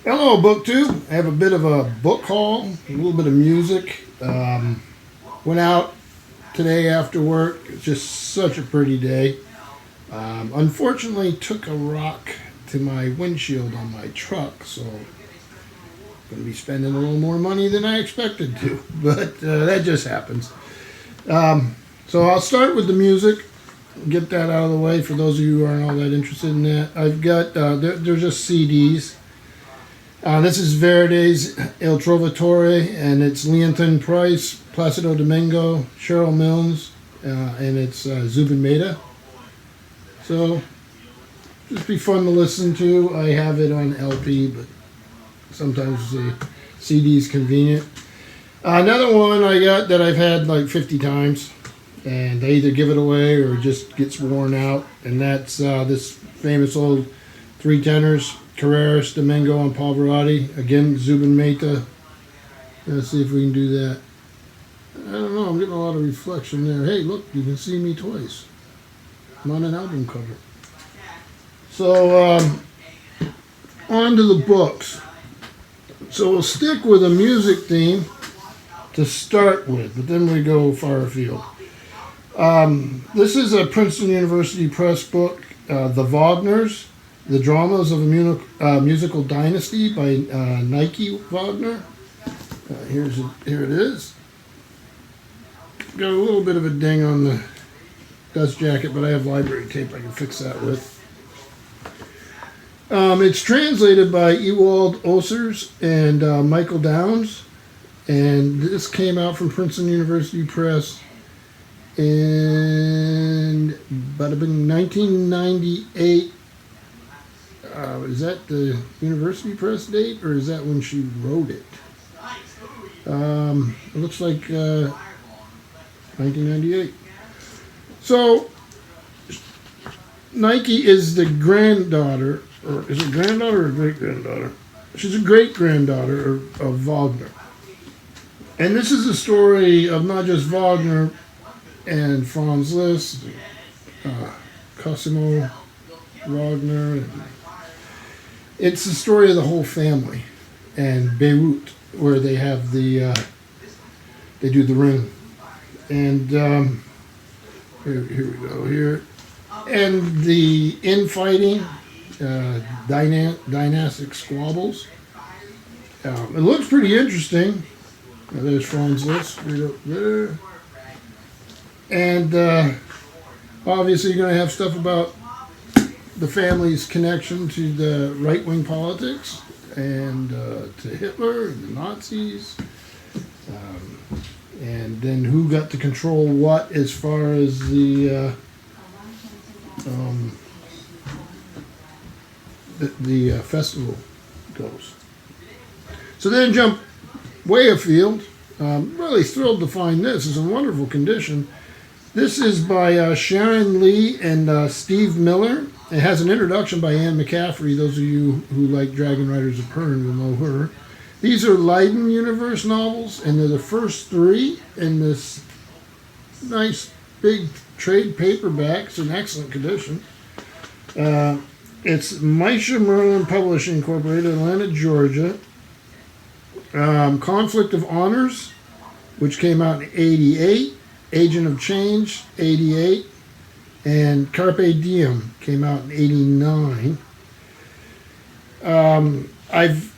Hello, BookTube. I have a bit of a book haul, a little bit of music. Went out today after work. It's just such a pretty day. Unfortunately, took a rock to my windshield on my truck, so I'm going to be spending a little more money than I expected to. But that just happens. So I'll start with the music. Get that out of the way for those of you who aren't all that interested in that. I've got they're just CDs. This is Verdi's El Trovatore, and it's Leontyne Price, Placido Domingo, Cheryl Milnes, and it's Zubin Mehta. So, just be fun to listen to. I have it on LP, but sometimes the CD is convenient. Another one I got that I've had like 50 times, and I either give it away or it just gets worn out, and that's this famous old three tenors. Carreras, Domingo, and Pavarotti. Again, Zubin Mehta. Let's see if we can do that. I don't know, I'm getting a lot of reflection there. Hey, look, you can see me twice. I'm on an album cover. So, on to the books. So we'll stick with a music theme to start with, but then we go far afield. This is a Princeton University Press book, The Wagners. The Dramas of a Musical Dynasty by Nike Wagner. Here it is. Got a little bit of a ding on the dust jacket, but I have library tape I can fix that with. It's translated by Ewald Ossers and Michael Downs, and this came out from Princeton University Press in 1998. Is that the University Press date, or is that when she wrote it? It looks like 1998. So, Nike is the granddaughter, or is it granddaughter or great-granddaughter? She's a great-granddaughter of Wagner. And this is the story of not just Wagner and Franz Liszt, Cosimo Wagner. It's the story of the whole family, and Beirut, where they have they do the ring, and here we go here, and the infighting, dynastic squabbles. It looks pretty interesting. There's Franz Liszt right up there, and obviously you're going to have stuff about the family's connection to the right-wing politics and to Hitler and the Nazis, and then who got to control what as far as the festival goes. So then jump way afield. Really thrilled to find this. It's in wonderful condition. This is by Sharon Lee and Steve Miller. It has an introduction by Anne McCaffrey. Those of you who like Dragon Riders of Pern will know her. These are Leiden Universe novels, and they're the first three in this nice big trade paperback. It's in excellent condition. It's Misha Merlin Publishing Incorporated, Atlanta, Georgia. Conflict of Honors, which came out in 88. Agent of Change, 88. And Carpe Diem came out in 89. I've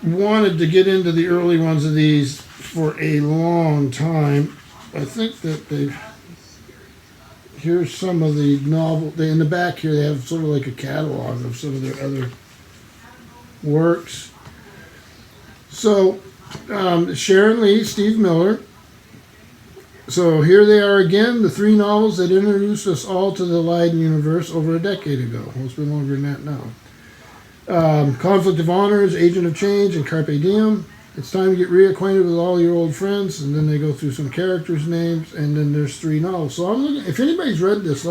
wanted to get into the early ones of these for a long time. I think that here's some of the novel. In the back here, they have sort of like a catalog of some of their other works. So, Sharon Lee, Steve Miller. So here they are again, the three novels that introduced us all to the Leiden universe over a decade ago. Well, it's been longer than that now. Conflict of Honors, Agent of Change, and Carpe Diem. It's time to get reacquainted with all your old friends, and then they go through some characters' names, and then there's three novels. So I'm looking. If anybody's read these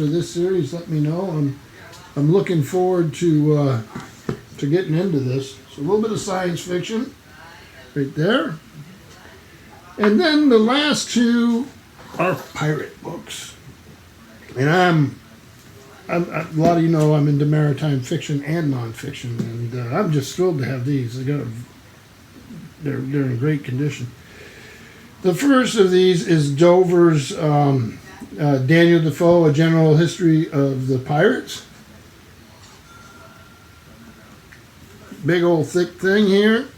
or this series, let me know. I'm looking forward to getting into this. So a little bit of science fiction, right there. And then the last two are pirate books. And I'm A lot of you know I'm into maritime fiction and nonfiction, and I'm just thrilled to have these. They're in great condition. The first of these is Dover's Daniel Defoe, A General History of the Pirates. Big old thick thing here.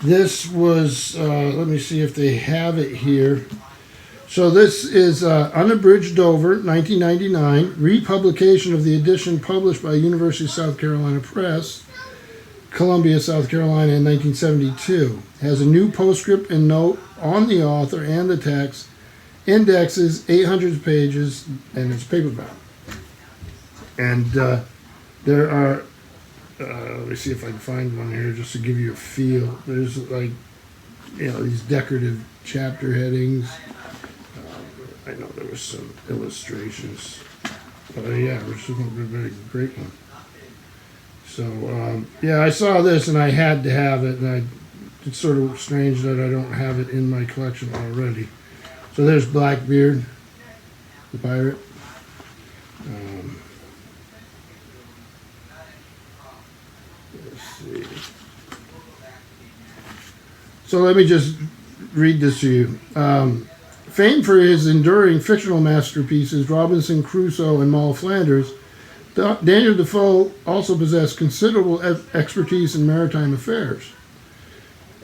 This was, let me see if they have it here. So this is Unabridged Dover, 1999, republication of the edition published by University of South Carolina Press, Columbia, South Carolina in 1972. Has a new postscript and note on the author and the text, indexes 800 pages, and it's paperback. And there are, let me see if I can find one here just to give you a feel. There's like, these decorative chapter headings. I know there was some illustrations. But yeah, it's a very great one. So, yeah, I saw this and I had to have it, and it's sort of strange that I don't have it in my collection already. So there's Blackbeard, the pirate. Let's see. So let me just read this to you. Famed for his enduring fictional masterpieces, Robinson Crusoe and Moll Flanders, Daniel Defoe also possessed considerable expertise in maritime affairs.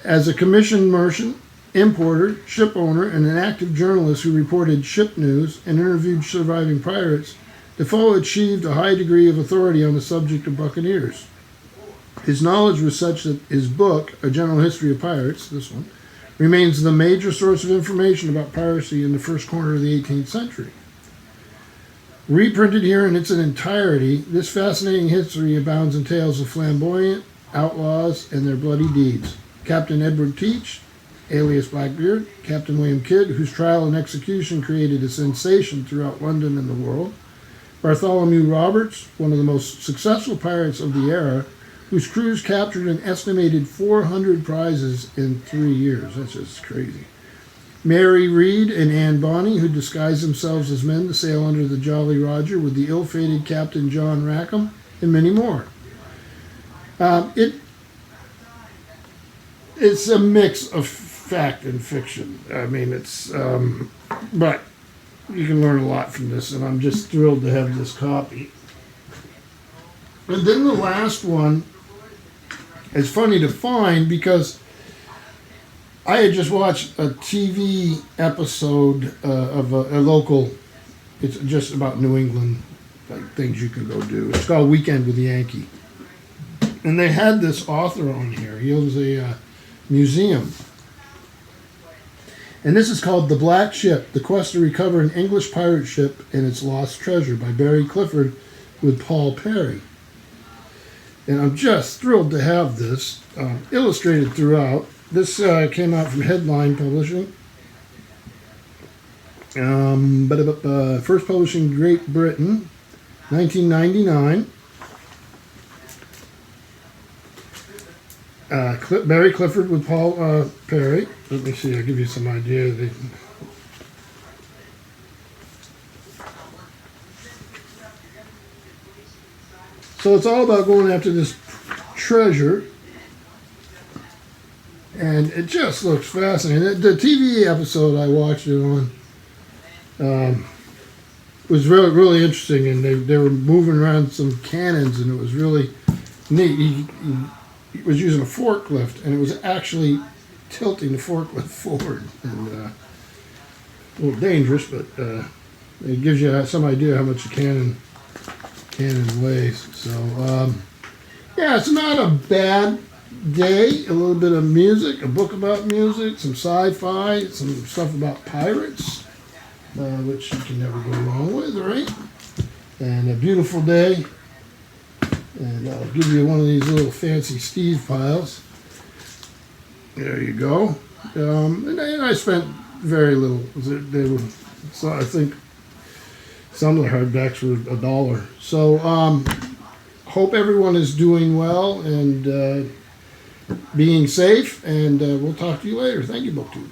As a commissioned merchant, importer, ship owner, and an active journalist who reported ship news and interviewed surviving pirates, Defoe achieved a high degree of authority on the subject of buccaneers. His knowledge was such that his book, A General History of Pirates, this one, remains the major source of information about piracy in the first quarter of the 18th century. Reprinted here in its entirety, this fascinating history abounds in tales of flamboyant outlaws and their bloody deeds. Captain Edward Teach, alias Blackbeard, Captain William Kidd, whose trial and execution created a sensation throughout London and the world. Bartholomew Roberts, one of the most successful pirates of the era, whose crews captured an estimated 400 prizes in 3 years. That's just crazy. Mary Read and Anne Bonny, who disguised themselves as men to sail under the Jolly Roger with the ill-fated Captain John Rackham, and many more. It's a mix of fact and fiction. I mean, but you can learn a lot from this, and I'm just thrilled to have this copy. And then the last one is funny to find because I had just watched a TV episode of a local, it's just about New England, like things you can go do. It's called Weekend with the Yankee. And they had this author on here. He owns a museum. And this is called The Black Ship, The Quest to Recover an English Pirate Ship and Its Lost Treasure by Barry Clifford with Paul Perry. And I'm just thrilled to have this illustrated throughout. This came out from Headline Publishing. First published in Great Britain, 1999. Barry Clifford with Paul Perry. Let me see, I'll give you some idea. So it's all about going after this treasure. And it just looks fascinating. The TV episode I watched it on was really, really interesting. And they were moving around some cannons, and it was really neat. He was using a forklift, and it was actually tilting the forklift forward. And a little dangerous, but it gives you some idea how much a cannon weighs. So, yeah, it's not a bad day. A little bit of music, a book about music, some sci-fi, some stuff about pirates, which you can never go wrong with, right? And a beautiful day. And I'll give you one of these little fancy Steve piles. There you go. And I spent very little. They were, so I think some of the hardbacks were $1. So hope everyone is doing well and being safe. And we'll talk to you later. Thank you, BookTube.